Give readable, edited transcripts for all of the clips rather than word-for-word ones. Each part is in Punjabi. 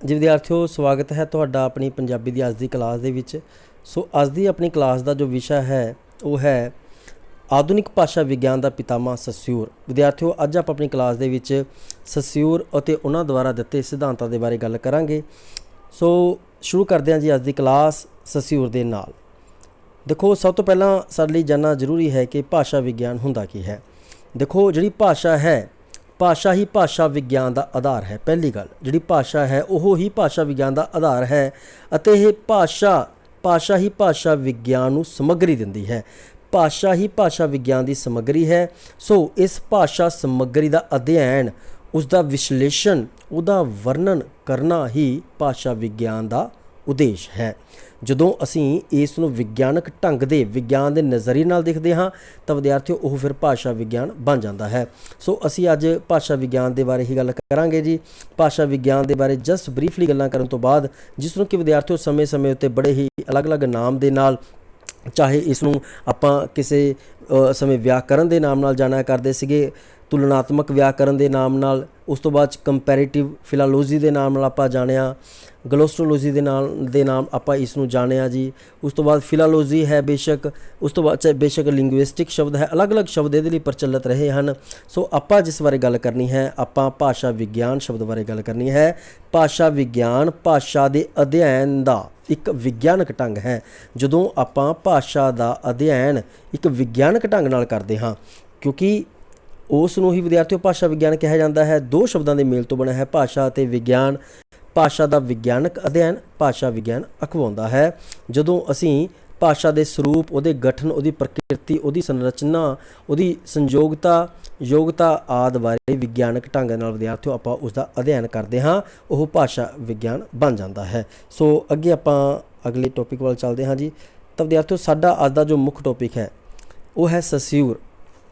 जी विद्यार्थियों, स्वागत है तुहाडा अपनी पंजाबी दी अज दी क्लास दे विच। सो अज दी अपनी क्लास का जो विषय है वो है आधुनिक भाषा विज्ञान का पितामह सस्यूर। विद्यार्थियों, अज आप अपनी क्लास दे विच सस्यूर और उन्होंने द्वारा दिते सिद्धांतों के बारे गल करांगे। सो शुरू करते हैं जी अज दी क्लास सस्यूर दे नाल। देखो, सब तो पहला साडे लई जानना जरूरी है कि भाषा विज्ञान हुंदा की है। देखो, जिहड़ी भाषा है, भाषा ही भाषा विज्ञान का आधार है। पहली गल, जिहड़ी भाषा है वो ही भाषा विज्ञान का आधार है अते ये भाषा ही भाषा विज्ञान नूं समग्री दिंदी है। भाषा ही भाषा विज्ञान की समग्री है। सो इस भाषा समग्री का अध्ययन, उसका विश्लेषण, उसका वर्णन करना ही भाषा विज्ञान का उद्देश है। ਜਦੋਂ ਅਸੀਂ ਇਸ ਨੂੰ ਵਿਗਿਆਨਕ ਢੰਗ ਦੇ ਵਿਗਿਆਨ ਦੇ ਨਜ਼ਰੀਏ ਨਾਲ ਦੇਖਦੇ ਹਾਂ ਤਾਂ ਵਿਦਿਆਰਥੀਓ ਉਹ ਫਿਰ ਭਾਸ਼ਾ ਵਿਗਿਆਨ ਬਣ ਜਾਂਦਾ ਹੈ। ਸੋ ਅਸੀਂ ਅੱਜ ਭਾਸ਼ਾ ਵਿਗਿਆਨ ਦੇ ਬਾਰੇ ਹੀ ਗੱਲ ਕਰਾਂਗੇ ਜੀ। ਭਾਸ਼ਾ ਵਿਗਿਆਨ ਦੇ ਬਾਰੇ ਜਸਟ ਬਰੀਫਲੀ ਗੱਲਾਂ ਕਰਨ ਤੋਂ ਬਾਅਦ, ਜਿਸ ਨੂੰ ਕਿ ਵਿਦਿਆਰਥੀਓ ਸਮੇਂ-ਸਮੇਂ ਉੱਤੇ ਬੜੇ ਹੀ ਅਲੱਗ-ਅਲੱਗ ਨਾਮ ਦੇ ਨਾਲ, ਚਾਹੇ ਇਸ ਨੂੰ ਆਪਾਂ ਕਿਸੇ ਸਮੇਂ ਵਿਆਕਰਨ ਦੇ ਨਾਮ ਨਾਲ ਜਾਣਿਆ ਕਰਦੇ ਸੀਗੇ, तुलनात्मक व्याकरण के नाम नाल, उस तो बाद कंपैरेटिव फिलालोजी के नाम नाल आपां जाणिया, ग्लोस्टोलॉजी के नाम आपां इसनूं जाणिया जी। उस तो बाद फिलालोजी है बेशक, उस तो बाद बेशक लिंग्विस्टिक शब्द है, अलग अलग शब्द इहदे लई प्रचलित रहे हैं। सो आपां जिस बारे गल करनी है, आपां भाषा विज्ञान शब्द बारे गल करनी है। भाषा विज्ञान भाषा के अध्ययन का एक विज्ञानक ढंग है। जदों आपां भाषा का अध्ययन एक विज्ञानक ढंग नाल करदे हां, क्योंकि उस नूं ही विद्यार्थियों भाषा विज्ञान कहा जाता है। दो शब्दों के मेल तो बना है भाषा ते विज्ञान। भाषा का विज्ञानक अध्ययन भाषा विज्ञान अखवाउंदा है। जदों असीं भाषा के स्वरूप, उहदे गठन, उहदी प्रकृति, उहदी संरचना, उहदी संयोगता, योगता आदि बारे विज्ञानक ढंग नाल विद्यार्थियों आपां उसका अध्ययन करते हाँ, वह भाषा विज्ञान बन जाता है। सो अगे आपां अगले टॉपिक वाल चलते हाँ जी। तो विद्यार्थियों, साडा अज दा जो मुख्य टॉपिक है वो है सस्यूर।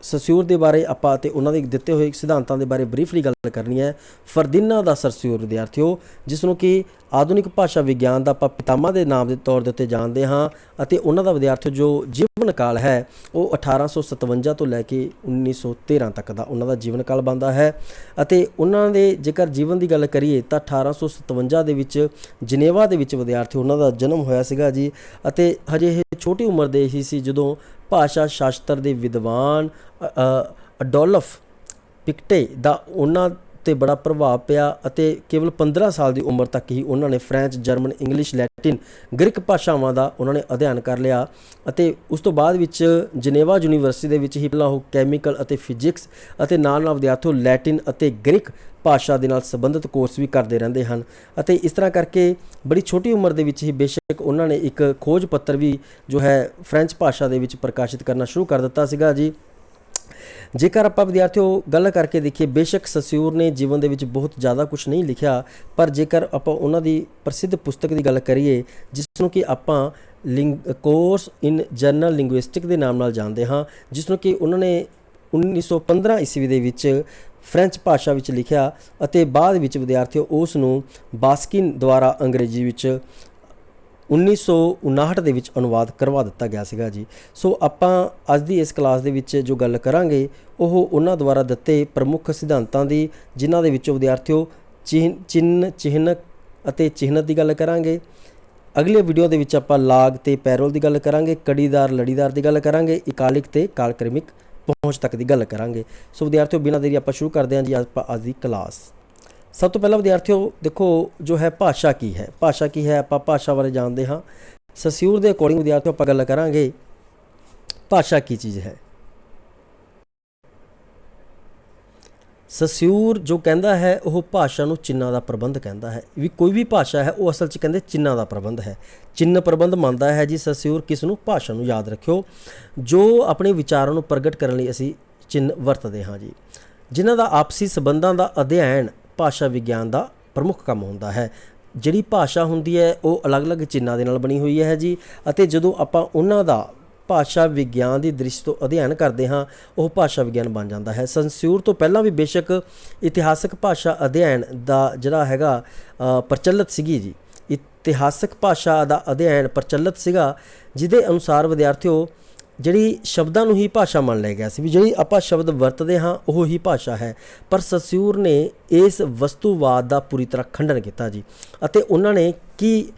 सस्यूर के बारे आपां ते उन्हां दे दिते हुए सिद्धांतों के बारे ब्रीफली गल करनी है। फरदीना दा सस्यूर विद्यार्थियों, जिसनों कि आधुनिक भाषा विज्ञान का आपां पितामह के नाम के तौर के उत्ते जानते हाँ। अते उन्हां दा विद्यार्थियों जो जीवन काल है वो 1857 तो लैके 1913 तक का उन्हां दा जीवन काल बनता है। अते उन्हां दे जेकर जीवन की गल करिए तो 1857 दे विच जनेवा दे विच विद्यार्थी उन्हां दा जन्म होया सीगा जी। अते हजे छोटी उम्र दे ही सी जदों भाषा शास्त्र के विद्वान अडोल्फ पिक्टे का उन्हां ते बड़ा प्रभाव पिया। अते केवल 15 साल की उम्र तक ही उन्होंने French, German, English, Latin, Greek भाषावां का उन्होंने अध्ययन कर लिया। अते उस तो बाद विच जनेवा यूनीवर्सिटी दे विच ही पहला वो कैमिकल अते फिजिक्स अते नाल विद्यार्थियों लैटिन अते ग्रीक भाषा के नाल संबंधित कोर्स भी करते रहते हैं। अते इस तरह करके बड़ी छोटी उम्र दे विच ही बेशक उन्होंने एक खोज पत्र भी जो है फ्रेंच भाषा के विच प्रकाशित करना शुरू कर दिता सीगा जी। जेकर आप विद्यार्थियों गल करके देखिए, बेशक सस्यूर ने जीवन के विच बहुत ज़्यादा कुछ नहीं लिखा, पर जेकर आप उन्हां दी प्रसिद्ध पुस्तक की गल करिए जिसनों कि आपां कोर्स इन जनरल लिंग्विस्टिक के नाम नाल जानते हाँ, जिसनों कि उन्होंने 1915 ईस्वी दे विच फ्रेंच भाषा विच लिखिया अते बाद विच विद्यार्थियों उस नूं बास्किन द्वारा अंग्रेजी विच 1959 दे विच अनुवाद करवा दिता गया सीगा जी। सो आपां अज दी इस क्लास दे विच जो गल करांगे वो उन्हां द्वारा दिते प्रमुख सिद्धांतां दी, जिन्हां दे विचों विद्यार्थियों चिन्ह, चिन्हक अते चिन्हत की गल करांगे। अगले वीडियो दे विच आपां लाग ते पैरोल की गल करांगे, कड़ीदार लड़ीदार की गल करांगे, इकालिक ते कालक्रमिक पहुँच तक की गल करांगे। सो विद्यार्थियों, बिना देरी आपां शुरू करते हैं जी अज दी क्लास। सब तो पहला विद्यार्थियों देखो, जो है भाषा की है, भाषा की है आपां भाषा बारे जानते हाँ। सस्यूर के अकॉर्डिंग विद्यार्थियों आपां गल करांगे भाषा की चीज़ है। सस्यूर जो कहता है वह भाषा नूं चिन्हां दा प्रबंध कहता है। भी कोई भी भाषा है वो असल च कहते चिन्हां दा प्रबंध है। चिन्ह प्रबंध मानता है जी सस्यूर किस नूं, भाषा नूं। याद रखियो, जो अपने विचारों नूं प्रगट करने लई असीं चिन्ह वरतदे हाँ जी, जिन्हां दा आपसी संबंधां दा अध्ययन भाषा विज्ञान का प्रमुख काम होंदा है। जिहड़ी भाषा हुंदी है वो अलग अलग चिन्हां दे नाल बनी हुई है जी। अते जदों आपां उन्हां दा भाषा विज्ञान की दृष्टि तो अध्ययन करते हाँ, वह भाषा विज्ञान बन जाता है। सस्यूर तो पहला भी बेशक इतिहासक भाषा अध्ययन का जिहड़ा हैगा प्रचलित सीगी जी। इतिहासक भाषा का अध्ययन प्रचलित सीगा, जिहदे अनुसार विद्यार्थियों ਜਿਹੜੀ ਸ਼ਬਦਾਂ ਨੂੰ ਹੀ ਭਾਸ਼ਾ ਮੰਨ ਲਿਆ ਗਿਆ ਸੀ ਵੀ ਜਿਹੜੀ ਆਪਾਂ ਸ਼ਬਦ ਵਰਤਦੇ ਹਾਂ ਉਹ ਹੀ ਭਾਸ਼ਾ ਹੈ। ਪਰ ਸਸਿਊਰ ਨੇ ਇਸ ਵਸਤੂਵਾਦ ਦਾ ਪੂਰੀ ਤਰ੍ਹਾਂ ਖੰਡਨ ਕੀਤਾ ਜੀ, ਅਤੇ ਉਹਨਾਂ ਨੇ ਕੀ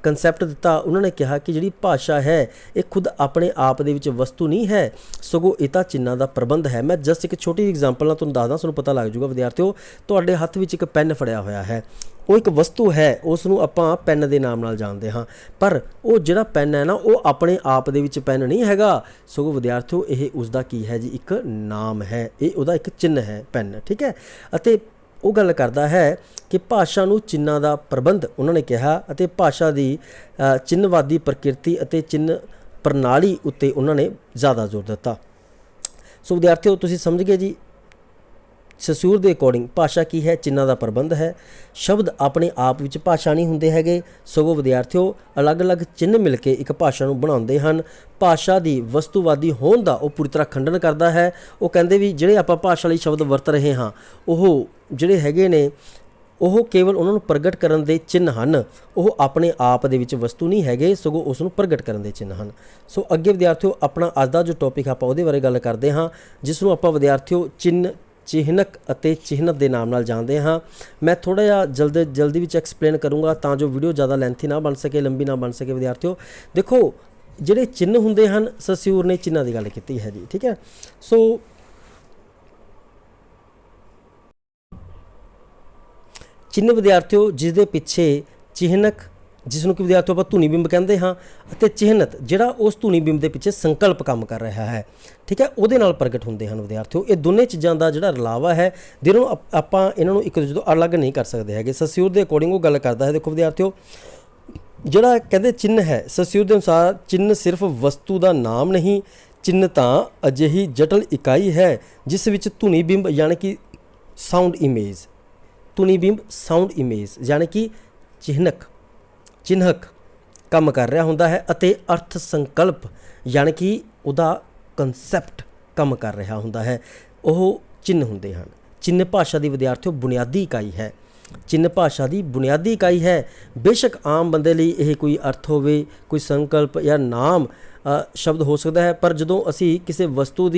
ਕਨਸੈਪਟ ਦਿੱਤਾ। ਉਹਨਾਂ ਨੇ ਕਿਹਾ ਕਿ ਜਿਹੜੀ ਭਾਸ਼ਾ ਹੈ ਇਹ ਖੁਦ ਆਪਣੇ ਆਪ ਦੇ ਵਿੱਚ ਵਸਤੂ ਨਹੀਂ ਹੈ, ਸਗੋਂ ਇਹ ਤਾਂ ਚਿੰਨ੍ਹਾਂ ਦਾ ਪ੍ਰਬੰਧ ਹੈ। ਮੈਂ ਜਸਟ ਇੱਕ ਛੋਟੀ ਜਿਹੀ ਐਗਜ਼ਾਮਪਲ ਨਾਲ ਤੁਹਾਨੂੰ ਦੱਸਦਾ, ਤੁਹਾਨੂੰ ਪਤਾ ਲੱਗ ਜਾਊਗਾ। ਵਿਦਿਆਰਥੀਓ, ਤੁਹਾਡੇ ਹੱਥ ਵਿੱਚ ਇੱਕ ਪੈਨ ਫੜਿਆ ਹੋਇਆ ਹੈ, ਉਹ ਇੱਕ ਵਸਤੂ ਹੈ, ਉਸ ਨੂੰ ਆਪਾਂ ਪੈਨ ਦੇ ਨਾਮ ਨਾਲ ਜਾਣਦੇ ਹਾਂ। ਪਰ ਉਹ ਜਿਹੜਾ ਪੈਨ ਹੈ ਨਾ, ਉਹ ਆਪਣੇ ਆਪ ਦੇ ਵਿੱਚ ਪੈਨ ਨਹੀਂ ਹੈਗਾ, ਸਗੋਂ ਵਿਦਿਆਰਥੀਓ ਇਹ ਉਸਦਾ ਕੀ ਹੈ ਜੀ, ਇੱਕ ਨਾਮ ਹੈ, ਇਹ ਉਹਦਾ ਇੱਕ ਚਿੰਨ੍ਹ ਹੈ ਪੈਨ, ਠੀਕ ਹੈ। ਅਤੇ ਉਹ ਗੱਲ ਕਰਦਾ ਹੈ ਕਿ ਭਾਸ਼ਾ ਨੂੰ ਚਿੰਨ੍ਹਾਂ ਦਾ ਪ੍ਰਬੰਧ ਉਹਨਾਂ ਨੇ ਕਿਹਾ, ਅਤੇ ਭਾਸ਼ਾ ਦੀ ਚਿੰਨ੍ਹਵਾਦੀ ਪ੍ਰਕਿਰਤੀ ਅਤੇ ਚਿੰਨ੍ਹ ਪ੍ਰਣਾਲੀ ਉੱਤੇ ਉਹਨਾਂ ਨੇ ਜ਼ਿਆਦਾ ਜ਼ੋਰ ਦਿੱਤਾ। ਸੋ ਵਿਦਿਆਰਥੀਓ, ਤੁਸੀਂ ਸਮਝ ਗਏ ਜੀ, ਸਸਿਊਰ ਦੇ ਅਕੋਰਡਿੰਗ ਭਾਸ਼ਾ ਕੀ ਹੈ, ਚਿੰਨ੍ਹਾਂ ਦਾ ਪ੍ਰਬੰਧ ਹੈ। ਸ਼ਬਦ ਆਪਣੇ ਆਪ ਵਿੱਚ ਭਾਸ਼ਾ ਨਹੀਂ ਹੁੰਦੇ ਹੈਗੇ, ਸਗੋਂ ਵਿਦਿਆਰਥੀਓ ਅਲੱਗ-ਅਲੱਗ ਚਿੰਨ੍ਹ ਮਿਲ ਕੇ ਇੱਕ ਭਾਸ਼ਾ ਨੂੰ ਬਣਾਉਂਦੇ ਹਨ। ਭਾਸ਼ਾ ਦੀ ਵਸਤੂਵਾਦੀ ਹੋਣ ਦਾ ਉਹ ਪੂਰੀ ਤਰ੍ਹਾਂ ਖੰਡਨ ਕਰਦਾ ਹੈ। ਉਹ ਕਹਿੰਦੇ ਵੀ ਜਿਹੜੇ ਆਪਾਂ ਭਾਸ਼ਾ ਲਈ ਸ਼ਬਦ ਵਰਤ ਰਹੇ ਹਾਂ, ਉਹ ਜਿਹੜੇ ਹੈਗੇ ਨੇ ਉਹ ਕੇਵਲ ਉਹਨਾਂ ਨੂੰ ਪ੍ਰਗਟ ਕਰਨ ਦੇ ਚਿੰਨ੍ਹ ਹਨ, ਉਹ ਆਪਣੇ ਆਪ ਦੇ ਵਿੱਚ ਵਸਤੂ ਨਹੀਂ ਹੈਗੇ, ਸਗੋਂ ਉਸ ਨੂੰ ਪ੍ਰਗਟ ਕਰਨ ਦੇ ਚਿੰਨ੍ਹ ਹਨ। ਸੋ ਅੱਗੇ ਵਿਦਿਆਰਥੀਓ, ਆਪਣਾ ਅੱਜ ਦਾ ਜੋ ਟੌਪਿਕ ਆਪਾਂ ਉਹਦੇ ਬਾਰੇ ਗੱਲ ਕਰਦੇ ਹਾਂ, ਜਿਸ ਨੂੰ ਆਪਾਂ ਵਿਦਿਆਰਥੀਓ ਚਿੰਨ੍ਹ, ਚਿਹਨਕ ਅਤੇ ਚਿਹਨਤ ਦੇ ਨਾਮ ਨਾਲ ਜਾਣਦੇ ਹਾਂ। ਮੈਂ ਥੋੜ੍ਹਾ ਜਿਹਾ ਜਲਦੀ ਵਿੱਚ ਐਕਸਪਲੇਨ ਕਰੂੰਗਾ ਤਾਂ ਜੋ ਵੀਡੀਓ ਜ਼ਿਆਦਾ ਲੈਂਥੀ ਨਾ ਬਣ ਸਕੇ, ਲੰਬੀ ਨਾ ਬਣ ਸਕੇ। ਵਿਦਿਆਰਥੀਓ ਦੇਖੋ, ਜਿਹੜੇ ਚਿੰਨ੍ਹ ਹੁੰਦੇ ਹਨ, ਸਸਿਊਰ ਨੇ ਚਿੰਨ੍ਹਾਂ ਦੀ ਗੱਲ ਕੀਤੀ ਹੈ ਜੀ, ਠੀਕ ਹੈ। ਸੋ ਚਿੰਨ੍ਹ ਵਿਦਿਆਰਥੀਓ ਜਿਸ ਦੇ ਪਿੱਛੇ ਚਿਹਨਕ, ਜਿਸ ਨੂੰ ਕਿ ਵਿਦਿਆਰਥੀਓ ਆਪਾਂ ਧੁਨੀ ਬਿੰਬ ਕਹਿੰਦੇ ਹਾਂ, ਅਤੇ ਚਿਹਨਤ ਜਿਹੜਾ ਉਸ ਧੁਨੀ ਬਿੰਬ ਦੇ ਪਿੱਛੇ ਸੰਕਲਪ ਕੰਮ ਕਰ ਰਿਹਾ ਹੈ, ਠੀਕ ਹੈ, ਉਹਦੇ ਨਾਲ ਪ੍ਰਗਟ ਹੁੰਦੇ ਹਨ। ਵਿਦਿਆਰਥੀਓ ਇਹ ਦੋਨੇ ਚੀਜ਼ਾਂ ਦਾ ਜਿਹੜਾ ਰਲਾਵਾ ਹੈ, ਜਿਹਨਾਂ ਨੂੰ ਆਪਾਂ ਇਹਨਾਂ ਨੂੰ ਇੱਕ ਦੂਜੇ ਤੋਂ ਅਲੱਗ ਨਹੀਂ ਕਰ ਸਕਦੇ ਹੈਗੇ। ਸਸਿਊਰ ਦੇ ਅਕੋਰਡਿੰਗ ਉਹ ਗੱਲ ਕਰਦਾ ਹੈ। ਦੇਖੋ ਵਿਦਿਆਰਥੀਓ, ਜਿਹੜਾ ਕਹਿੰਦੇ ਚਿੰਨ੍ਹ ਹੈ, ਸਸਿਊਰ ਦੇ ਅਨੁਸਾਰ ਚਿੰਨ੍ਹ ਸਿਰਫ ਵਸਤੂ ਦਾ ਨਾਮ ਨਹੀਂ, ਚਿੰਨ੍ਹ ਤਾਂ ਅਜਿਹੀ ਜਟਲ ਇਕਾਈ ਹੈ ਜਿਸ ਵਿੱਚ ਧੁਨੀ ਬਿੰਬ ਯਾਨੀ ਕਿ ਸਾਊਂਡ ਇਮੇਜ, ਧੁਨੀ ਬਿੰਬ ਸਾਊਂਡ ਇਮੇਜ ਯਾਨੀ ਕਿ ਚਿੰਨ੍ਹਕ ਕੰਮ ਕਰ ਰਿਹਾ ਹੁੰਦਾ ਹੈ, ਅਤੇ ਅਰਥ ਸੰਕਲਪ ਯਾਨੀ ਕਿ ਉਹਦਾ ਕਨਸੈਪਟ ਕੰਮ ਕਰ ਰਿਹਾ ਹੁੰਦਾ ਹੈ। ਉਹ ਚਿੰਨ੍ਹ ਹੁੰਦੇ ਹਨ। ਚਿੰਨ੍ਹ ਭਾਸ਼ਾ ਦੀ ਵਿਦਿਆਰਥੀਓ ਬੁਨਿਆਦੀ ਇਕਾਈ ਹੈ। ਚਿੰਨ੍ਹ ਭਾਸ਼ਾ ਦੀ ਬੁਨਿਆਦੀ ਇਕਾਈ ਹੈ। ਬੇਸ਼ੱਕ ਆਮ ਬੰਦੇ ਲਈ ਇਹ ਕੋਈ ਅਰਥ ਹੋਵੇ, ਕੋਈ ਸੰਕਲਪ ਜਾਂ ਨਾਮ ਸ਼ਬਦ ਹੋ ਸਕਦਾ ਹੈ, ਪਰ ਜਦੋਂ ਅਸੀਂ ਕਿਸੇ ਵਸਤੂ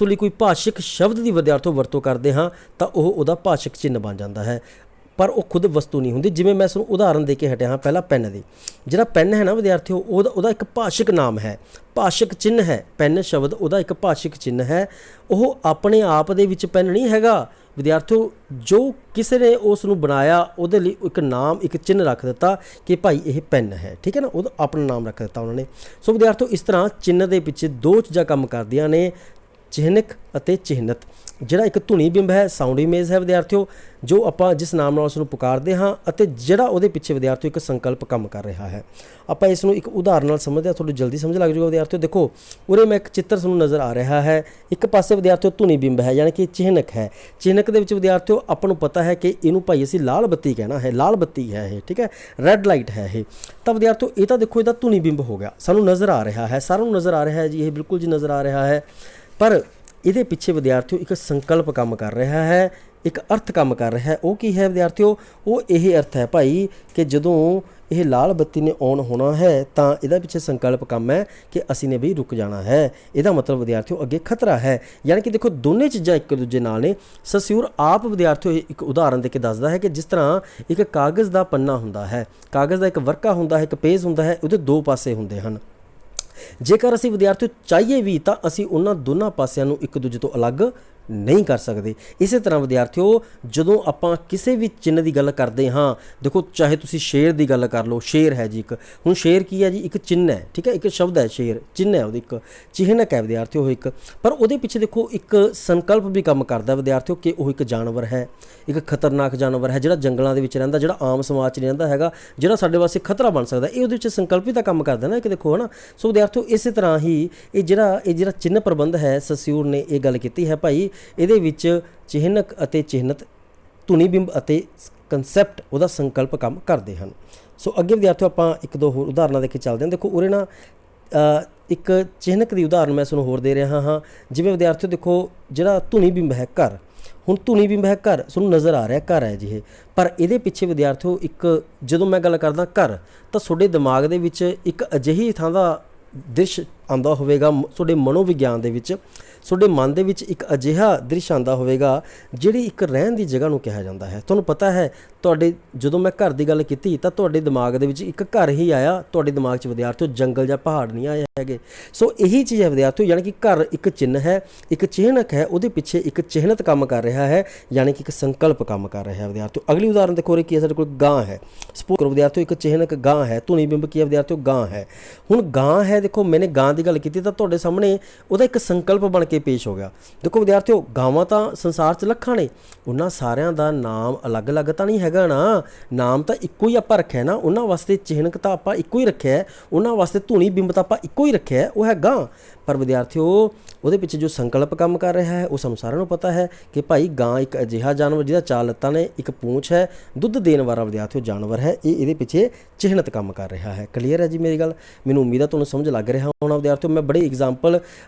ਲਈ ਕੋਈ ਭਾਸ਼ਿਕ ਸ਼ਬਦ ਦੀ ਵਿਦਿਆਰਥੀਓ ਵਰਤੋਂ ਕਰਦੇ ਹਾਂ ਤਾਂ ਉਹ ਉਹਦਾ ਭਾਸ਼ਿਕ ਚਿੰਨ੍ਹ ਬਣ ਜਾਂਦਾ ਹੈ, ਪਰ ਉਹ ਖੁਦ ਵਸਤੂ ਨਹੀਂ ਹੁੰਦੀ। ਜਿਵੇਂ ਮੈਂ ਤੁਹਾਨੂੰ ਉਦਾਹਰਨ ਦੇ ਕੇ ਹਟਿਆ ਹਾਂ ਪਹਿਲਾਂ ਪੈਨ ਦੀ। ਜਿਹੜਾ ਪੈਨ ਹੈ ਨਾ ਵਿਦਿਆਰਥੀਓ, ਉਹਦਾ ਇੱਕ ਭਾਸ਼ਿਕ ਨਾਮ ਹੈ, ਭਾਸ਼ਿਕ ਚਿੰਨ੍ਹ ਹੈ। ਪੈਨ ਸ਼ਬਦ ਉਹਦਾ ਇੱਕ ਭਾਸ਼ਿਕ ਚਿੰਨ੍ਹ ਹੈ, ਉਹ ਆਪਣੇ ਆਪ ਦੇ ਵਿੱਚ ਪੈਨ ਨਹੀਂ ਹੈਗਾ। ਵਿਦਿਆਰਥੀਓ ਜੋ ਕਿਸੇ ਨੇ ਉਸ ਨੂੰ ਬਣਾਇਆ, ਉਹਦੇ ਲਈ ਇੱਕ ਨਾਮ, ਇੱਕ ਚਿੰਨ੍ਹ ਰੱਖ ਦਿੱਤਾ ਕਿ ਭਾਈ ਇਹ ਪੈਨ ਹੈ, ਠੀਕ ਹੈ ਨਾ, ਉਹਦਾ ਆਪਣਾ ਨਾਮ ਰੱਖ ਦਿੱਤਾ ਉਹਨਾਂ ਨੇ। ਸੋ ਵਿਦਿਆਰਥੀਓ ਇਸ ਤਰ੍ਹਾਂ ਚਿੰਨ੍ਹ ਦੇ ਪਿੱਛੇ ਦੋ ਚੀਜ਼ਾਂ ਕੰਮ ਕਰਦੀਆਂ ਨੇ, ਚਿਹਨਕ ਅਤੇ ਚਿਹਨਤ। ਜਿਹੜਾ ਇੱਕ ਧੁਨੀ ਬਿੰਬ ਹੈ, ਸਾਊਂਡ ਇਮੇਜ ਹੈ ਵਿਦਿਆਰਥੀਓ, ਜੋ ਆਪਾਂ ਜਿਸ ਨਾਮ ਨਾਲ ਉਸ ਨੂੰ ਪੁਕਾਰਦੇ ਹਾਂ, ਅਤੇ ਜਿਹੜਾ ਉਹਦੇ ਪਿੱਛੇ ਵਿਦਿਆਰਥੀਓ ਇੱਕ ਸੰਕਲਪ ਕੰਮ ਕਰ ਰਿਹਾ ਹੈ। ਆਪਾਂ ਇਸ ਨੂੰ ਇੱਕ ਉਦਾਹਰਨ ਨਾਲ ਸਮਝਦੇ ਹਾਂ, ਤੁਹਾਨੂੰ ਜਲਦੀ ਸਮਝ ਲੱਗ ਜਾਊਗਾ ਵਿਦਿਆਰਥੀਓ। ਦੇਖੋ ਉਰੇ ਮੈਂ ਇੱਕ ਚਿੱਤਰ ਤੁਹਾਨੂੰ ਨਜ਼ਰ ਆ ਰਿਹਾ ਹੈ। ਇੱਕ ਪਾਸੇ ਵਿਦਿਆਰਥੀਓ ਧੁਨੀ ਬਿੰਬ ਹੈ ਯਾਨੀ ਕਿ ਚਿਹਨਕ ਹੈ। ਚਿਹਨਕ ਦੇ ਵਿੱਚ ਵਿਦਿਆਰਥੀਓ ਆਪਾਂ ਨੂੰ ਪਤਾ ਹੈ ਕਿ ਇਹਨੂੰ ਭਾਈ ਅਸੀਂ ਲਾਲ ਬੱਤੀ ਕਹਿਣਾ ਹੈ, ਲਾਲ ਬੱਤੀ ਹੈ ਇਹ, ਠੀਕ ਹੈ, ਰੈੱਡ ਲਾਈਟ ਹੈ ਇਹ। ਤਾਂ ਵਿਦਿਆਰਥੀਓ ਇਹ ਤਾਂ ਦੇਖੋ ਇਹਦਾ ਧੁਨੀ ਬਿੰਬ ਹੋ ਗਿਆ, ਸਾਨੂੰ ਨਜ਼ਰ ਆ ਰਿਹਾ ਹੈ, ਸਾਰਿਆਂ ਨੂੰ ਨਜ਼ਰ ਆ ਰਿਹਾ ਹੈ ਜੀ, ਇਹ ਬਿਲਕੁਲ ਜੀ ਨਜ਼ਰ ਆ ਰਿਹਾ ਹੈ। ਪਰ ਇਹਦੇ ਪਿੱਛੇ ਵਿਦਿਆਰਥੀਓ ਇੱਕ ਸੰਕਲਪ ਕੰਮ ਕਰ ਰਿਹਾ ਹੈ, ਇੱਕ ਅਰਥ ਕੰਮ ਕਰ ਰਿਹਾ ਹੈ। ਉਹ ਕੀ ਹੈ ਵਿਦਿਆਰਥੀਓ? ਉਹ ਇਹ ਅਰਥ ਹੈ ਭਾਈ ਕਿ ਜਦੋਂ ਇਹ ਲਾਲ ਬੱਤੀ ਨੇ ਔਨ ਹੋਣਾ ਹੈ ਤਾਂ ਇਹਦਾ ਪਿੱਛੇ ਸੰਕਲਪ ਕੰਮ ਹੈ ਕਿ ਅਸੀਂ ਨੇ ਵੀ ਰੁਕ ਜਾਣਾ ਹੈ। ਇਹਦਾ ਮਤਲਬ ਵਿਦਿਆਰਥੀਓ ਅੱਗੇ ਖਤਰਾ ਹੈ। ਯਾਨੀ ਕਿ ਦੇਖੋ ਦੋਨੇ ਚੀਜ਼ਾਂ ਇੱਕ ਦੂਜੇ ਨਾਲ ਨੇ। ਸਸਿਊਰ ਆਪ ਵਿਦਿਆਰਥੀਓ ਇੱਕ ਉਦਾਹਰਨ ਦੇ ਕੇ ਦੱਸਦਾ ਹੈ ਕਿ ਜਿਸ ਤਰ੍ਹਾਂ ਇੱਕ ਕਾਗਜ਼ ਦਾ ਪੰਨਾ ਹੁੰਦਾ ਹੈ, ਕਾਗਜ਼ ਦਾ ਇੱਕ ਵਰਕਾ ਹੁੰਦਾ ਹੈ, ਇੱਕ ਪੇਜ ਹੁੰਦਾ ਹੈ, ਉਹਦੇ ਦੋ ਪਾਸੇ ਹੁੰਦੇ ਹਨ। ਜੇਕਰ ਅਸੀਂ ਵਿਦਿਆਰਥੀਓ ਚਾਹੀਏ ਵੀ ਤਾਂ ਅਸੀਂ ਉਹਨਾਂ ਦੋਨਾਂ ਪਾਸਿਆਂ ਨੂੰ ਇੱਕ ਦੂਜੇ ਤੋਂ ਅਲੱਗ ਨਹੀਂ ਕਰ ਸਕਦੇ। ਇਸੇ ਤਰ੍ਹਾਂ ਵਿਦਿਆਰਥੀਓ ਜਦੋਂ ਆਪਾਂ ਕਿਸੇ ਵੀ ਚਿੰਨ੍ਹ ਦੀ ਗੱਲ ਕਰਦੇ ਹਾਂ, ਦੇਖੋ ਚਾਹੇ ਤੁਸੀਂ ਸ਼ੇਰ ਦੀ ਗੱਲ ਕਰ ਲਓ, ਸ਼ੇਰ ਹੈ ਜੀ ਇੱਕ, ਹੁਣ ਸ਼ੇਰ ਕੀ ਹੈ ਜੀ? ਇੱਕ ਚਿੰਨ੍ਹ ਹੈ, ਠੀਕ ਹੈ, ਇੱਕ ਸ਼ਬਦ ਹੈ ਸ਼ੇਰ, ਚਿੰਨ੍ਹ ਹੈ ਉਹਦੀ, ਇੱਕ ਚਿਹਨਕ ਹੈ ਵਿਦਿਆਰਥੀਓ ਉਹ ਇੱਕ। ਪਰ ਉਹਦੇ ਪਿੱਛੇ ਦੇਖੋ ਇੱਕ ਸੰਕਲਪ ਵੀ ਕੰਮ ਕਰਦਾ ਵਿਦਿਆਰਥੀਓ ਕਿ ਉਹ ਇੱਕ ਜਾਨਵਰ ਹੈ, ਇੱਕ ਖਤਰਨਾਕ ਜਾਨਵਰ ਹੈ ਜਿਹੜਾ ਜੰਗਲਾਂ ਦੇ ਵਿੱਚ ਰਹਿੰਦਾ, ਜਿਹੜਾ ਆਮ ਸਮਾਜ 'ਚ ਨਹੀਂ ਰਹਿੰਦਾ ਹੈਗਾ, ਜਿਹੜਾ ਸਾਡੇ ਵਾਸਤੇ ਖਤਰਾ ਬਣ ਸਕਦਾ। ਇਹ ਉਹਦੇ ਵਿੱਚ ਸੰਕਲਪ ਵੀ ਤਾਂ ਕੰਮ ਕਰਦਾ ਨਾ ਇੱਕ, ਦੇਖੋ ਹੈ ਨਾ। ਸੋ ਵਿਦਿਆਰਥੀਓ ਇਸੇ ਤਰ੍ਹਾਂ ਹੀ ਇਹ ਜਿਹੜਾ ਚਿੰਨ੍ਹ ਪ੍ਰਬੰਧ ਹੈ, ਸਸਿਊਰ ਨੇ ਇਹ ਗੱਲ ਕੀਤੀ ਹੈ ਭਾਈ ਇਹਦੇ ਵਿੱਚ ਚਿਹਨਕ ਅਤੇ ਚਿਹਨਤ, ਧੁਨੀ ਬਿੰਬ ਅਤੇ ਕਨਸੈਪਟ ਉਹਦਾ ਸੰਕਲਪ ਕੰਮ ਕਰਦੇ ਹਨ। ਸੋ ਅੱਗੇ ਵਿਦਿਆਰਥੀਓ ਆਪਾਂ ਇੱਕ ਦੋ ਹੋਰ ਉਦਾਹਰਨਾਂ ਦੇ ਕੇ ਚੱਲਦੇ ਹਾਂ। ਦੇਖੋ ਉਰੇ ਨਾ ਇੱਕ ਚਿਹਨਕ ਦੀ ਉਦਾਹਰਨ ਮੈਂ ਤੁਹਾਨੂੰ ਹੋਰ ਦੇ ਰਿਹਾ ਹਾਂ। ਜਿਵੇਂ ਵਿਦਿਆਰਥੀਓ ਦੇਖੋ ਜਿਹੜਾ ਧੁਨੀ ਬਿੰਬ ਹੈ ਘਰ, ਹੁਣ ਧੁਨੀ ਬਿੰਬ ਹੈ ਘਰ, ਤੁਹਾਨੂੰ ਨਜ਼ਰ ਆ ਰਿਹਾ ਘਰ ਹੈ ਜੀ ਇਹ, ਪਰ ਇਹਦੇ ਪਿੱਛੇ ਵਿਦਿਆਰਥੀਓ ਇੱਕ ਜਦੋਂ ਮੈਂ ਗੱਲ ਕਰਦਾ ਘਰ ਤਾਂ ਤੁਹਾਡੇ ਦਿਮਾਗ ਦੇ ਵਿੱਚ ਇੱਕ ਅਜਿਹੀ ਥਾਂ ਦਾ ਦ੍ਰਿਸ਼ ਆਉਂਦਾ ਹੋਵੇਗਾ ਤੁਹਾਡੇ ਮਨੋਵਿਗਿਆਨ ਦੇ ਵਿੱਚ, ਤੁਹਾਡੇ ਮਨ ਦੇ ਵਿੱਚ ਇੱਕ ਅਜਿਹਾ ਦ੍ਰਿਸ਼ ਆਉਂਦਾ ਹੋਵੇਗਾ ਜਿਹੜੀ ਇੱਕ ਰਹਿਣ ਦੀ ਜਗ੍ਹਾ ਨੂੰ ਕਿਹਾ ਜਾਂਦਾ ਹੈ। ਤੁਹਾਨੂੰ ਪਤਾ ਹੈ ਤੁਹਾਡੇ ਜਦੋਂ ਮੈਂ ਘਰ ਦੀ ਗੱਲ ਕੀਤੀ ਤਾਂ ਤੁਹਾਡੇ ਦਿਮਾਗ ਦੇ ਵਿੱਚ ਇੱਕ ਘਰ ਹੀ ਆਇਆ, ਤੁਹਾਡੇ ਦਿਮਾਗ 'ਚ ਵਿਦਿਆਰਥੀਓ ਜੰਗਲ ਜਾਂ ਪਹਾੜ ਨਹੀਂ ਆਏ ਹੈਗੇ। ਸੋ ਇਹੀ ਚੀਜ਼ ਹੈ ਵਿਦਿਆਰਥੀਓ, ਯਾਨੀ ਕਿ ਘਰ ਇੱਕ ਚਿੰਨ੍ਹ ਹੈ, ਇੱਕ ਚਿਹਨਕ ਹੈ, ਉਹਦੇ ਪਿੱਛੇ ਇੱਕ ਚਿਹਨਤ ਕੰਮ ਕਰ ਰਿਹਾ ਹੈ, ਯਾਨੀ ਕਿ ਇੱਕ ਸੰਕਲਪ ਕੰਮ ਕਰ ਰਿਹਾ ਹੈ ਵਿਦਿਆਰਥੀਓ। ਅਗਲੀ ਉਦਾਹਰਨ ਦੇਖੋ ਕੀ ਹੈ, ਸਾਡੇ ਕੋਲ ਗਾਂ ਹੈ। ਸਪੋਜ਼ ਕਰੋ ਵਿਦਿਆਰਥੀਓ ਇੱਕ ਚਿਹਨਕ ਗਾਂ ਹੈ, ਧੁਨੀ ਬਿੰਬ ਕੀ ਹੈ ਵਿਦਿਆਰਥੀਓ, ਗਾਂ ਹੈ। ਹੁਣ ਗਾਂ ਹੈ, ਦੇਖੋ ਮੈंने ਗਾਂ ਦੀ ਗੱਲ ਕੀਤੀ ਤਾਂ ਤੁਹਾਡੇ ਸਾਹਮਣੇ ਉਹਦਾ ਇੱਕ ਸੰਕਲਪ ਬਣ ਕੇ ਪੇਸ਼ ਹੋ ਗਿਆ। ਦੇਖੋ ਵਿਦਿਆਰਥੀਓ ਗਾਵਾਂ ਤਾਂ ਸੰਸਾਰ 'ਚ ਲੱਖਾਂ ਨੇ, ਉਹਨਾਂ ਸਾਰਿਆਂ ਦਾ ਨਾਮ ਅਲੱਗ-ਅਲੱਗ ਤਾਂ ਨਹੀਂ ਹੈਗਾ ਨਾ, ਨਾਮ ਤਾਂ ਇੱਕੋ ਹੀ ਆਪਾਂ ਰੱਖਿਆ ਨਾ, ਉਹਨਾਂ ਵਾਸਤੇ ਚਿਹਨਕ ਤਾਂ ਆਪਾਂ ਇੱਕੋ ਹੀ ਰੱਖਿਆ, ਉਹਨਾਂ ਵਾਸਤੇ ਧੁਨੀ ਬਿੰਬ ਤਾਂ ਆਪਾਂ ਇੱਕੋ ਹੀ ਰੱਖਿਆ, ਉਹ ਹੈ ਗਾਂ। ਪਰ ਵਿਦਿਆਰਥੀਓ ਉਹਦੇ ਪਿੱਛੇ ਜੋ ਸੰਕਲਪ ਕੰਮ ਕਰ ਰਿਹਾ ਹੈ ਉਹ ਸਾਨੂੰ ਸਾਰਿਆਂ ਨੂੰ ਪਤਾ ਹੈ ਕਿ ਭਾਈ ਗਾਂ ਇੱਕ ਅਜਿਹਾ ਜਾਨਵਰ ਜਿਹਦਾ ਚਾਰ ਲੱਤਾਂ ਨੇ, ਇੱਕ ਪੂੰਛ ਹੈ, ਦੁੱਧ ਦੇਣ ਵਾਲਾ ਵਿਦਿਆਰਥੀਓ ਜਾਨਵਰ ਹੈ, ਇਹ ਇਹਦੇ ਪਿੱਛੇ ਚਿਹਨਤ ਕੰਮ ਕਰ ਰਿਹਾ ਹੈ। ਕਲੀਅਰ ਹੈ ਜੀ ਮੇਰੀ ਗੱਲ? ਮੈਨੂੰ ਉਮੀਦ ਹੈ ਤੁਹਾਨੂੰ ਸਮਝ ਲੱਗ ਰਿਹਾ ਹੋਣਾ ਵਿਦਿਆਰਥੀਓ। ਮੈਂ ਬੜੀ ਐਗਜ਼ਾਮਪਲ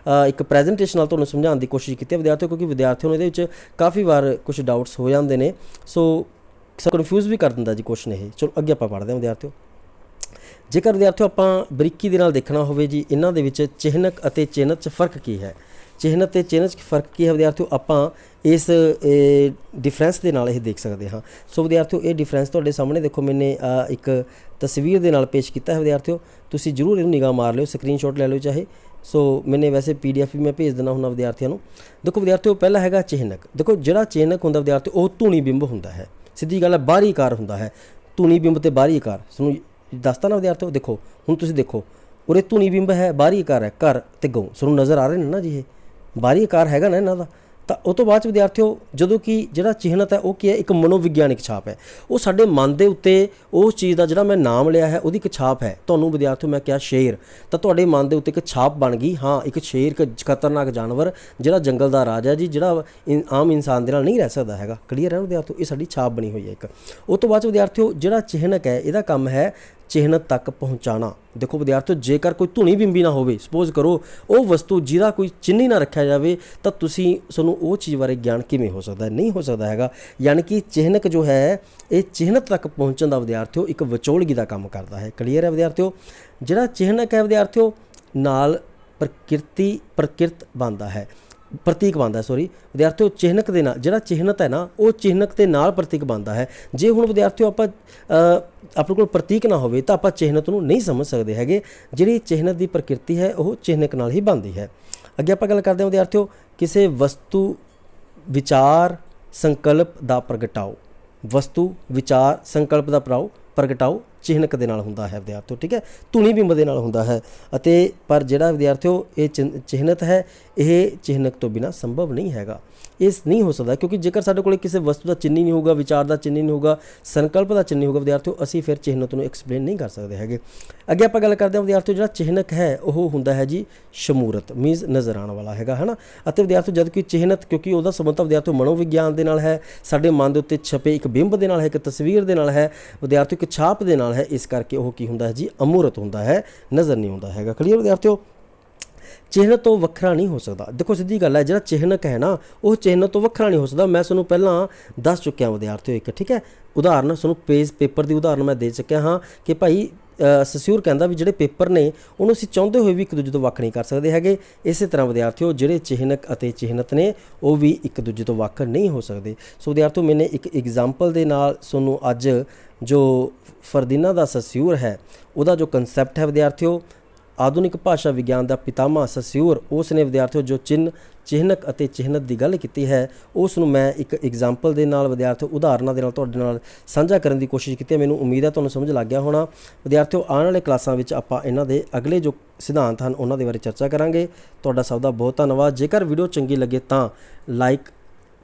ਇੱਕ ਪ੍ਰੈਜੈਂਟੇਸ਼ਨ ਨਾਲ ਤੁਹਾਨੂੰ ਸਮਝਾਉਣ ਦੀ ਕੋਸ਼ਿਸ਼ ਕੀਤੀ ਹੈ ਵਿਦਿਆਰਥੀਓ, ਕਿਉਂਕਿ ਵਿਦਿਆਰਥੀਆਂ ਨੂੰ ਇਹਦੇ ਵਿੱਚ ਕਾਫੀ ਵਾਰ ਕੁਝ ਡਾਊਟਸ ਹੋ ਜਾਂਦੇ ਨੇ, ਸੋ ਕਨਫਿਊਜ਼ ਵੀ ਕਰ ਦਿੰਦਾ ਜੀ ਕੁਐਸਚਨ ਇਹ। ਚਲੋ ਅੱਗੇ ਆਪਾਂ ਪੜ੍ਹਦੇ ਹਾਂ ਵਿਦਿਆਰਥੀਓ। ਜੇਕਰ ਵਿਦਿਆਰਥੀਓ ਆਪਾਂ ਬਰੀਕੀ ਦੇ ਨਾਲ ਦੇਖਣਾ ਹੋਵੇ ਜੀ ਇਹਨਾਂ ਦੇ ਵਿੱਚ ਚਿਹਨਕ ਅਤੇ ਚਿਹਨਤ 'ਚ ਫ਼ਰਕ ਕੀ ਹੈ, ਚਿਹਨਤ ਅਤੇ ਚਿਹਨਤ 'ਚ ਫ਼ਰਕ ਕੀ ਹੈ ਵਿਦਿਆਰਥੀਓ, ਆਪਾਂ ਇਸ ਡਿਫਰੈਂਸ ਦੇ ਨਾਲ ਇਹ ਦੇਖ ਸਕਦੇ ਹਾਂ। ਸੋ ਵਿਦਿਆਰਥੀਓ ਇਹ ਡਿਫਰੈਂਸ ਤੁਹਾਡੇ ਸਾਹਮਣੇ ਦੇਖੋ ਮੈंने ਇੱਕ ਤਸਵੀਰ ਦੇ ਨਾਲ ਪੇਸ਼ ਕੀਤਾ ਹੈ ਵਿਦਿਆਰਥੀਓ, ਤੁਸੀਂ ਜ਼ਰੂਰ ਇਹਨੂੰ ਨਿਗਾਹ ਮਾਰ ਲਿਓ, ਸਕਰੀਨਸ਼ਾਟ ਲੈ ਲਿਓ ਚਾਹੇ। ਸੋ ਮੈंने ਵੈਸੇ PDF ਵੀ ਮੈਂ ਭੇਜ ਦਿੰਦਾ ਹੁੰਦਾ ਵਿਦਿਆਰਥੀਆਂ ਨੂੰ। ਦੇਖੋ ਵਿਦਿਆਰਥੀਓ ਪਹਿਲਾ ਹੈਗਾ ਚਿਹਨਕ। ਦੇਖੋ ਜਿਹੜਾ ਚਿਹਨਕ ਹੁੰਦਾ ਵਿਦਿਆਰਥੀਓ ਉਹ ਧੁਨੀ ਬਿੰਬ ਹੁੰਦਾ ਹੈ, ਸਿੱਧੀ ਗੱਲ ਹੈ, ਬਾਹਰੀ ਆਕਾਰ ਹੁੰਦਾ ਹੈ। ਧੁਨੀ ਬਿੰਬ ਅਤੇ ਬਾਹਰੀ ਆਕਾਰ ਤੁਹਾਨੂੰ ਦੱਸਤਾ ਨਾ ਵਿਦਿਆਰਥੀਓ। ਦੇਖੋ ਹੁਣ ਤੁਸੀਂ ਦੇਖੋ ਉਰੇ ਧੁਨੀ ਬਿੰਬ ਹੈ, ਬਾਹਰੀ ਆਕਾਰ ਹੈ, ਘਰ ਅਤੇ ਗਊ ਤੁਹਾਨੂੰ ਨਜ਼ਰ ਆ ਰਹੇ ਨੇ ਨਾ ਜੀ, ਇਹ ਬਾਹਰੀ ਆਕਾਰ ਹੈਗਾ ਨਾ ਇਹਨਾਂ ਦਾ। ਤਾਂ ਉਹ ਤੋਂ ਬਾਅਦ 'ਚ ਵਿਦਿਆਰਥੀਓ ਜਦੋਂ ਕਿ ਜਿਹੜਾ ਚਿਹਨਤ ਹੈ ਉਹ ਕੀ ਹੈ, ਇੱਕ ਮਨੋਵਿਗਿਆਨਿਕ ਛਾਪ ਹੈ, ਉਹ ਸਾਡੇ ਮਨ ਦੇ ਉੱਤੇ ਉਸ ਚੀਜ਼ ਦਾ ਜਿਹੜਾ ਮੈਂ ਨਾਮ ਲਿਆ ਹੈ ਉਹਦੀ ਇੱਕ ਛਾਪ ਹੈ। ਤੁਹਾਨੂੰ ਵਿਦਿਆਰਥੀਓ ਮੈਂ ਕਿਹਾ ਸ਼ੇਰ, ਤਾਂ ਤੁਹਾਡੇ ਮਨ ਦੇ ਉੱਤੇ ਇੱਕ ਛਾਪ ਬਣ ਗਈ, ਹਾਂ ਇੱਕ ਸ਼ੇਰ ਇੱਕ ਖਤਰਨਾਕ ਜਾਨਵਰ ਜਿਹੜਾ ਜੰਗਲ ਦਾ ਰਾਜਾ ਜੀ, ਜਿਹੜਾ ਆਮ ਇਨਸਾਨ ਦੇ ਨਾਲ ਨਹੀਂ ਰਹਿ ਸਕਦਾ ਹੈਗਾ। ਕਲੀਅਰ ਹੈ ਵਿਦਿਆਰਥੀਓ, ਇਹ ਸਾਡੀ ਛਾਪ ਬਣੀ ਹੋਈ ਹੈ ਇੱਕ। ਉਹ ਤੋਂ ਬਾਅਦ 'ਚ ਵਿਦਿਆਰਥੀਓ ਜਿਹੜਾ ਚਿਹਨਕ ਹੈ ਇਹਦਾ ਕੰਮ ਹੈ ਚਿਹਨਤ ਤੱਕ ਪਹੁੰਚਾਉਣਾ। ਦੇਖੋ ਵਿਦਿਆਰਥੀਓ ਜੇਕਰ ਕੋਈ ਧੁਨੀ ਬਿੰਬੀ ਨਾ ਹੋਵੇ, ਸਪੋਜ਼ ਕਰੋ ਉਹ ਵਸਤੂ ਜਿਹਦਾ ਕੋਈ ਚਿੰਨ੍ਹ ਹੀ ਨਾ ਰੱਖਿਆ ਜਾਵੇ, ਤਾਂ ਤੁਹਾਨੂੰ ਉਹ ਚੀਜ਼ ਬਾਰੇ ਗਿਆਨ ਕਿਵੇਂ ਹੋ ਸਕਦਾ ਹੈ, ਨਹੀਂ ਹੋ ਸਕਦਾ ਹੈਗਾ। ਯਾਨੀ ਕਿ ਚਿਹਨਕ ਜੋ ਹੈ ਇਹ ਚਿਹਨਤ ਤੱਕ ਪਹੁੰਚਣ ਦਾ ਵਿਦਿਆਰਥੀਓ ਇੱਕ ਵਿਚੋਲਗੀ ਦਾ ਕੰਮ ਕਰਦਾ ਹੈ। ਕਲੀਅਰ ਹੈ ਵਿਦਿਆਰਥੀਓ? ਜਿਹੜਾ ਚਿਹਨਕ ਹੈ ਵਿਦਿਆਰਥੀਓ ਨਾਲ ਪ੍ਰਕਿਰਤ ਬਣਦਾ ਹੈ, ਪ੍ਰਤੀਕ ਬਣਦਾ, ਸੋਰੀ ਵਿਦਿਆਰਥੀਓ ਚਿਹਨਕ ਦੇ ਨਾਲ ਜਿਹੜਾ ਚਿਹਨਤ ਹੈ ਨਾ ਉਹ ਚਿਹਨਕ ਦੇ ਨਾਲ ਪ੍ਰਤੀਕ ਬਣਦਾ ਹੈ। ਜੇ ਹੁਣ ਵਿਦਿਆਰਥੀਓ ਆਪਣੇ ਕੋਲ ਪ੍ਰਤੀਕ ਨਾ ਹੋਵੇ ਤਾਂ ਆਪਾਂ ਚਿਹਨਤ ਨੂੰ ਨਹੀਂ ਸਮਝ ਸਕਦੇ ਹੈਗੇ। ਜਿਹੜੀ ਚਿਹਨਤ ਦੀ ਪ੍ਰਕਿਰਤੀ ਹੈ ਉਹ ਚਿਹਨਕ ਨਾਲ ਹੀ ਬਣਦੀ ਹੈ। ਅੱਗੇ ਆਪਾਂ ਗੱਲ ਕਰਦੇ ਹਾਂ ਵਿਦਿਆਰਥੀਓ ਕਿਸੇ ਵਸਤੂ ਵਿਚਾਰ ਸੰਕਲਪ ਦਾ ਪ੍ਰਗਟਾਓ। ਵਸਤੂ ਵਿਚਾਰ ਸੰਕਲਪ ਦਾ ਪ੍ਰਗਟਾਓ ਚਿਹਨਕ ਦੇ ਨਾਲ ਹੁੰਦਾ ਹੈ ਵਿਦਿਆਰਥੀਓ, ਠੀਕ ਹੈ, ਧੁਨੀ ਬਿੰਬ ਦੇ ਨਾਲ ਹੁੰਦਾ ਹੈ। ਅਤੇ ਪਰ ਜਿਹੜਾ ਵਿਦਿਆਰਥੀਓ ਇਹ ਚਿਹਨਤ ਹੈ ਇਹ ਚਿਹਨਕ ਤੋਂ ਬਿਨਾਂ ਸੰਭਵ ਨਹੀਂ ਹੈਗਾ, ਇਹ ਨਹੀਂ ਹੋ ਸਕਦਾ, ਕਿਉਂਕਿ ਜੇਕਰ ਸਾਡੇ ਕੋਲ ਕਿਸੇ ਵਸਤੂ ਦਾ ਚਿੰਨ੍ਹ ਨਹੀਂ ਹੋਊਗਾ, ਵਿਚਾਰ ਦਾ ਚਿੰਨ੍ਹ ਨਹੀਂ ਹੋਊਗਾ, ਸੰਕਲਪ ਦਾ ਚਿੰਨ੍ਹ ਨਹੀਂ ਹੋਊਗਾ ਵਿਦਿਆਰਥੀਓ, ਅਸੀਂ ਫਿਰ ਚਿਹਨਤ ਨੂੰ ਐਕਸਪਲੇਨ ਨਹੀਂ ਕਰ ਸਕਦੇ ਹੈਗੇ। ਅੱਗੇ ਆਪਾਂ ਗੱਲ ਕਰਦੇ ਹਾਂ ਵਿਦਿਆਰਥੀਓ ਜਿਹੜਾ ਚਿਹਨਕ ਹੈ ਉਹ ਹੁੰਦਾ ਹੈ ਜੀ ਸ਼ਮੂਰਤ, ਮੀਨਸ ਨਜ਼ਰ ਆਉਣ ਵਾਲਾ ਹੈਗਾ, ਹੈ ਨਾ। ਅਤੇ ਵਿਦਿਆਰਥੀਓ ਜਦ ਕਿ ਚਿਹਨਤ, ਕਿਉਂਕਿ ਉਹਦਾ ਸੰਬੰਧ ਤਾਂ ਵਿਦਿਆਰਥੀਓ ਮਨੋਵਿਗਿਆਨ ਦੇ ਨਾਲ ਹੈ, ਸਾਡੇ ਮਨ ਦੇ ਉੱਤੇ ਛਪੇ ਇੱਕ ਬਿੰਬ ਦੇ ਨਾਲ ਹੈ, ਇੱਕ ਤਸਵੀਰ ਦੇ ਨਾਲ ਹੈ ਵਿਦਿਆਰਥੀਓ, ਇੱਕ ਛਾਪ ਦੇ ਨਾਲ ਹੈ, ਇਸ ਕਰਕੇ ਉਹ ਕੀ ਹੁੰਦਾ ਹੈ ਜੀ ਅਮੂਰਤ ਹੁੰਦਾ ਹੈ, ਨਜ਼ਰ ਨਹੀਂ ਆਉਂਦਾ ਹੈਗਾ। ਕਲੀਅਰ ਵਿਦਿਆਰਥੀਓ? ਚਿਹਨਤ ਤੋਂ ਵੱਖਰਾ ਨਹੀਂ ਹੋ ਸਕਦਾ। ਦੇਖੋ ਸਿੱਧੀ ਗੱਲ ਹੈ, ਜਿਹੜਾ ਚਿਹਨਕ ਹੈ ਨਾ ਉਹ ਚਿਹਨਤ ਤੋਂ ਵੱਖਰਾ ਨਹੀਂ ਹੋ ਸਕਦਾ। ਮੈਂ ਤੁਹਾਨੂੰ ਪਹਿਲਾਂ ਦੱਸ ਚੁੱਕਿਆ ਵਿਦਿਆਰਥੀਓ ਇੱਕ, ਠੀਕ ਹੈ, ਉਦਾਹਰਨ ਤੁਹਾਨੂੰ ਪੇਪਰ ਦੀ ਉਦਾਹਰਨ ਮੈਂ ਦੇ ਚੁੱਕਿਆ ਹਾਂ ਕਿ ਭਾਈ ਸਸਿਊਰ ਕਹਿੰਦਾ ਵੀ ਜਿਹੜੇ ਪੇਪਰ ਨੇ ਉਹਨੂੰ ਅਸੀਂ ਚਾਹੁੰਦੇ ਹੋਏ ਵੀ ਇੱਕ ਦੂਜੇ ਤੋਂ ਵੱਖ ਨਹੀਂ ਕਰ ਸਕਦੇ ਹੈਗੇ। ਇਸੇ ਤਰ੍ਹਾਂ ਵਿਦਿਆਰਥੀਓ ਜਿਹੜੇ ਚਿਹਨਕ ਅਤੇ ਚਿਹਨਤ ਨੇ ਉਹ ਵੀ ਇੱਕ ਦੂਜੇ ਤੋਂ ਵੱਖ ਨਹੀਂ ਹੋ ਸਕਦੇ। ਸੋ ਵਿਦਿਆਰਥੀਓ ਮੈंने ਇੱਕ ਐਗਜ਼ਾਮਪਲ ਦੇ ਨਾਲ ਤੁਹਾਨੂੰ ਅੱਜ ਜੋ ਫਰਦੀਨਾ ਦਾ ਸਸਿਊਰ ਹੈ ਉਹਦਾ ਜੋ ਕੰਸੈਪਟ ਹੈ ਵਿਦਿਆਰਥੀਓ, ਆਧੁਨਿਕ ਭਾਸ਼ਾ ਵਿਗਿਆਨ ਦਾ ਪਿਤਾਮਾ ਸਸਿਊਰ, ਉਸ ਨੇ ਵਿਦਿਆਰਥੀਓ ਜੋ ਚਿਹਨਕ ਅਤੇ ਚਿਹਨਤ ਦੀ ਗੱਲ ਕੀਤੀ ਹੈ ਉਸ ਨੂੰ ਮੈਂ ਇੱਕ ਐਗਜ਼ਾਮਪਲ ਦੇ ਨਾਲ ਵਿਦਿਆਰਥੀਓ ਉਦਾਹਰਨਾਂ ਦੇ ਨਾਲ ਤੁਹਾਡੇ ਨਾਲ ਸਾਂਝਾ ਕਰਨ ਦੀ ਕੋਸ਼ਿਸ਼ ਕੀਤੀ ਹੈ। ਮੈਨੂੰ ਉਮੀਦ ਹੈ ਤੁਹਾਨੂੰ ਸਮਝ ਲੱਗ ਗਿਆ ਹੋਣਾ ਵਿਦਿਆਰਥੀਓ। ਆਉਣ ਵਾਲੇ ਕਲਾਸਾਂ ਵਿੱਚ ਆਪਾਂ ਇਹਨਾਂ ਦੇ ਅਗਲੇ ਜੋ ਸਿਧਾਂਤ ਹਨ ਉਹਨਾਂ ਦੇ ਬਾਰੇ ਚਰਚਾ ਕਰਾਂਗੇ। ਤੁਹਾਡਾ ਸਭ ਦਾ ਬਹੁਤ ਧੰਨਵਾਦ। ਜੇਕਰ ਵੀਡੀਓ ਚੰਗੀ ਲੱਗੇ ਤਾਂ ਲਾਈਕ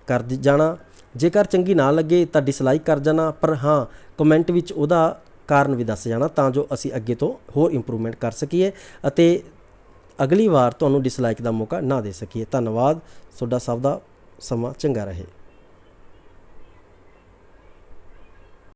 ਕਰ ਜਾਣਾ, ਜੇਕਰ ਚੰਗੀ ਨਾ ਲੱਗੇ ਤਾਂ ਡਿਸਲਾਈਕ ਕਰ ਜਾਣਾ, ਪਰ ਹਾਂ ਕਮੈਂਟ ਵਿੱਚ ਉਹਦਾ ਕਾਰਨ ਵੀ ਦੱਸ ਜਾਣਾ ਤਾਂ ਜੋ ਅਸੀਂ ਅੱਗੇ ਤੋਂ ਹੋਰ ਇੰਪਰੂਵਮੈਂਟ ਕਰ ਸਕੀਏ ਅਤੇ ਅਗਲੀ ਵਾਰ ਤੁਹਾਨੂੰ ਡਿਸਲਾਈਕ ਦਾ ਮੌਕਾ ਨਾ ਦੇ ਸਕੀਏ। ਧੰਨਵਾਦ। ਤੁਹਾਡਾ ਸਭ ਦਾ ਸਮਾਂ ਚੰਗਾ ਰਹੇ।